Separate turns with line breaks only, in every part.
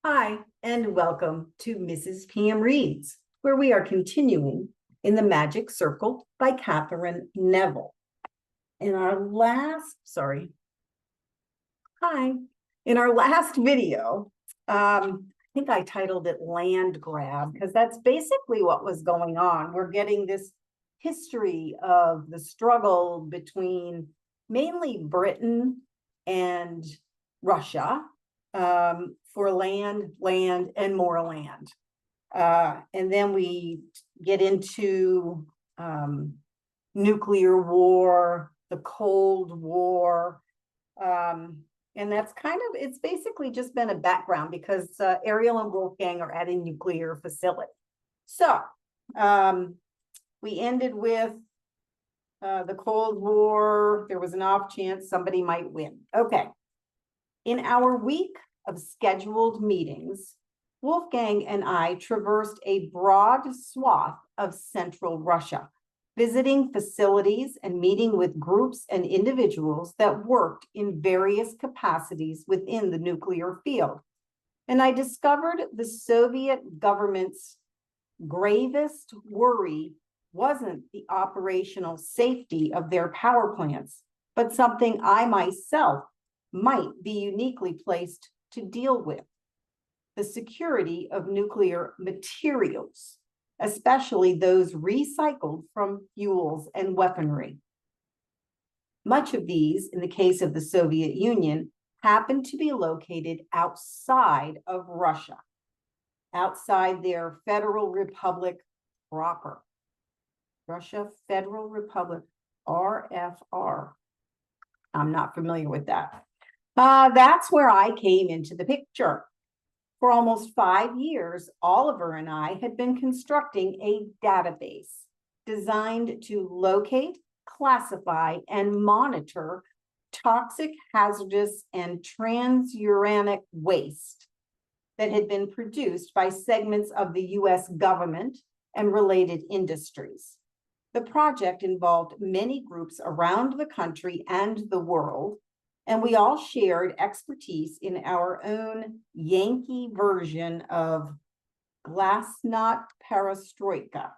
Hi, and welcome to Mrs. PM Reads, where we are continuing in the Magic Circle by Katherine Neville. In our last video, I think I titled it Land Grab, because that's basically what was going on. We're getting this history of the struggle between mainly Britain and Russia for land, and more land. And then we get into nuclear war, the Cold War. And that's it's basically just been a background because Ariel and Wolfgang are at a nuclear facility. So we ended with the Cold War. There was an off chance somebody might win. Okay. In our week of scheduled meetings, Wolfgang and I traversed a broad swath of central Russia, visiting facilities and meeting with groups and individuals that worked in various capacities within the nuclear field. And I discovered the Soviet government's gravest worry wasn't the operational safety of their power plants, but something I myself might be uniquely placed to deal with: the security of nuclear materials, especially those recycled from fuels and weaponry. Much of these, in the case of the Soviet Union, happened to be located outside of Russia, outside their Federal Republic proper. Russia Federal Republic, RFR. I'm not familiar with that. That's where I came into the picture. For almost 5 years, Oliver and I had been constructing a database designed to locate, classify, and monitor toxic, hazardous, and transuranic waste that had been produced by segments of the U.S. government and related industries. The project involved many groups around the country and the world, and we all shared expertise in our own Yankee version of Glasnost Perestroika.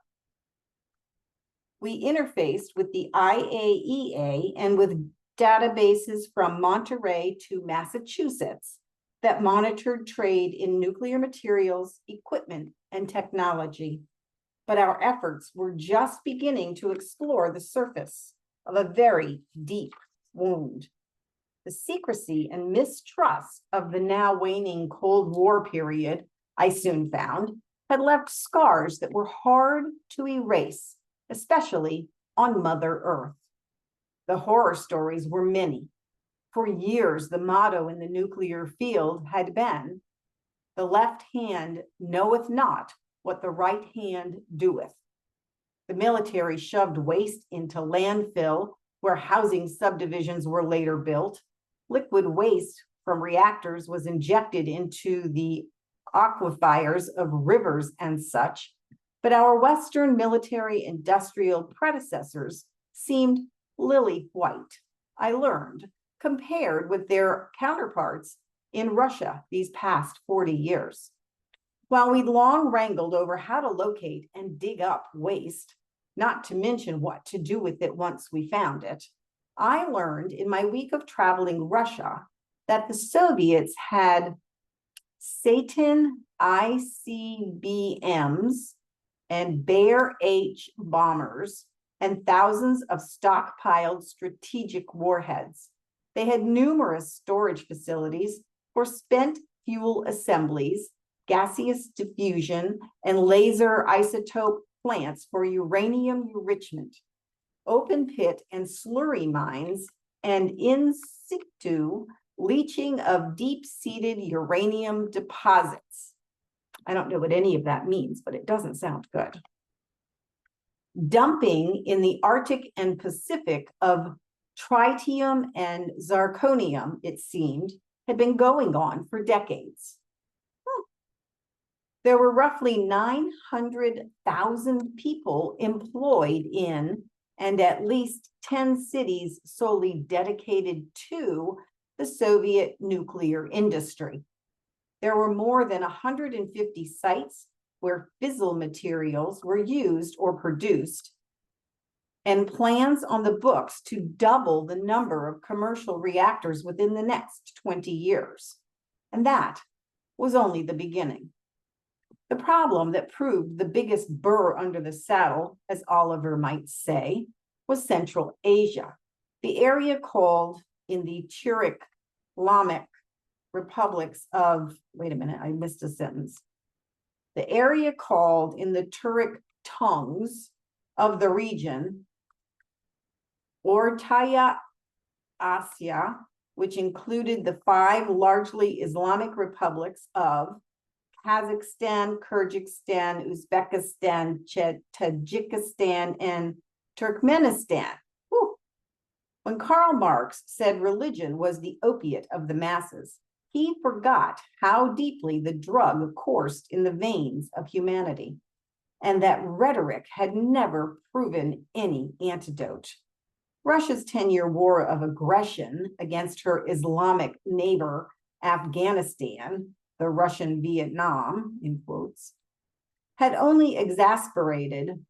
We interfaced with the IAEA and with databases from Monterey to Massachusetts that monitored trade in nuclear materials, equipment, and technology. But our efforts were just beginning to explore the surface of a very deep wound. The secrecy and mistrust of the now waning Cold War period, I soon found, had left scars that were hard to erase, especially on Mother Earth. The horror stories were many. For years, the motto in the nuclear field had been, "The left hand knoweth not what the right hand doeth." The military shoved waste into landfill, where housing subdivisions were later built. Liquid waste from reactors was injected into the aquifers of rivers and such. But our Western military industrial predecessors seemed lily white, I learned, compared with their counterparts in Russia these past 40 years. While we'd long wrangled over how to locate and dig up waste, not to mention what to do with it once we found it, I learned in my week of traveling Russia that the Soviets had Satan ICBMs and Bear H bombers and thousands of stockpiled strategic warheads. They had numerous storage facilities for spent fuel assemblies, gaseous diffusion, and laser isotope plants for uranium enrichment, open pit and slurry mines, and in situ leaching of deep-seated uranium deposits. I don't know what any of that means, but it doesn't sound good. Dumping in the Arctic and Pacific of tritium and zirconium, it seemed, had been going on for decades. There were roughly 900,000 people employed in and at least 10 cities solely dedicated to the Soviet nuclear industry. there were more than 150 sites where fissile materials were used or produced, and plans on the books to double the number of commercial reactors within the next 20 years. And that was only the beginning. The problem that proved the biggest burr under the saddle, as Oliver might say, was Central Asia, the area called in the Turek-Islamic republics of, wait a minute, I missed a sentence. The area called in the Turek tongues of the region, Ortaya Asia, which included the 5 largely Islamic republics of Kazakhstan, Kyrgyzstan, Uzbekistan, Tajikistan, and Turkmenistan. Whew. When Karl Marx said religion was the opiate of the masses, he forgot how deeply the drug coursed in the veins of humanity, and that rhetoric had never proven any antidote. Russia's 10-year war of aggression against her Islamic neighbor, Afghanistan, the Russian Vietnam, in quotes, had only exacerbated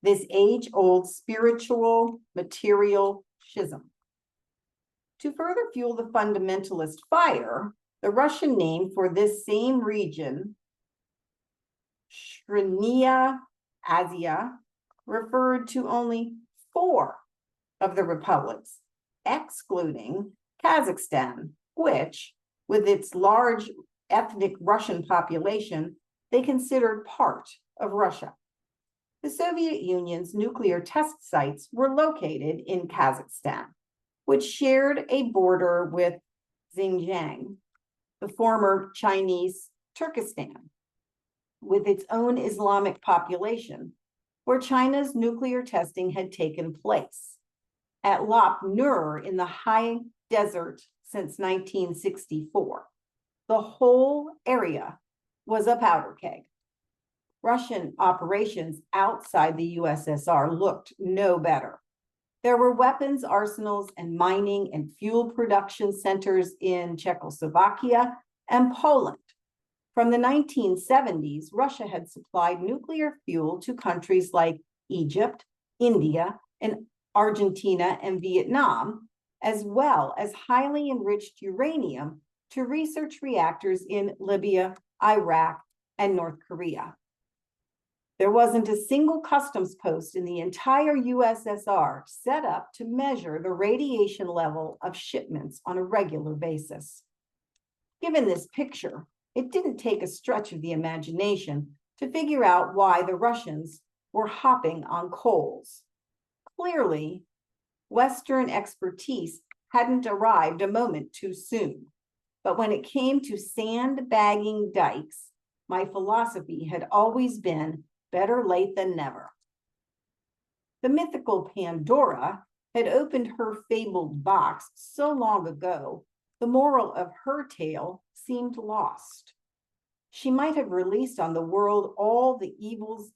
this age-old spiritual material schism. To further fuel the fundamentalist fire, the Russian name for this same region, Srednya Asia, referred to only 4 of the republics, excluding Kazakhstan, which, with its large ethnic Russian population, they considered part of Russia. The Soviet Union's nuclear test sites were located in Kazakhstan, which shared a border with Xinjiang, the former Chinese Turkestan, with its own Islamic population, where China's nuclear testing had taken place. At Lop Nur in the high desert since 1964. The whole area was a powder keg. Russian operations outside the USSR looked no better. There were weapons arsenals and mining and fuel production centers in Czechoslovakia and Poland. From the 1970s, Russia had supplied nuclear fuel to countries like Egypt, India, and Argentina and Vietnam, as well as highly enriched uranium to research reactors in Libya, Iraq, and North Korea. There wasn't a single customs post in the entire USSR set up to measure the radiation level of shipments on a regular basis. Given this picture, it didn't take a stretch of the imagination to figure out why the Russians were hopping on coals. Clearly, Western expertise hadn't arrived a moment too soon. But when it came to sandbagging dikes, my philosophy had always been better late than never. The mythical Pandora had opened her fabled box so long ago, the moral of her tale seemed lost. She might have released on the world all the evils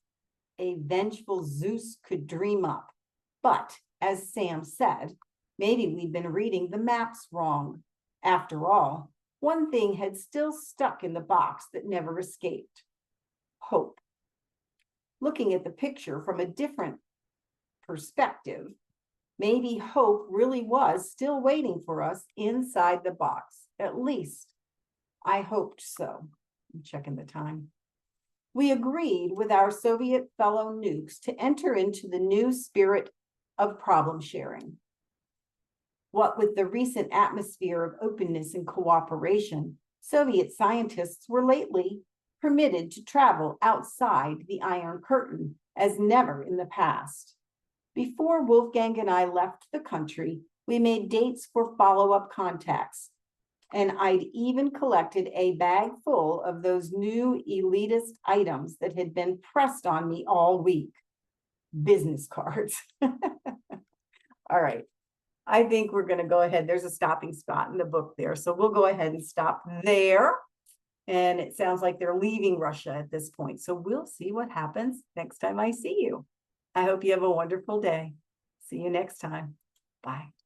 a vengeful Zeus could dream up. But, as Sam said, maybe we'd been reading the maps wrong. After all, one thing had still stuck in the box that never escaped: hope. Looking at the picture from a different perspective, maybe hope really was still waiting for us inside the box. At least, I hoped so. I'm checking the time. We agreed with our Soviet fellow nukes to enter into the new spirit of problem sharing. What with the recent atmosphere of openness and cooperation, Soviet scientists were lately permitted to travel outside the Iron Curtain as never in the past. Before Wolfgang and I left the country, we made dates for follow-up contacts, and I'd even collected a bag full of those new elitist items that had been pressed on me all week. Business cards. All right. I think we're going to go ahead. There's a stopping spot in the book there. So we'll go ahead and stop there. And it sounds like they're leaving Russia at this point. So we'll see what happens next time I see you. I hope you have a wonderful day. See you next time. Bye.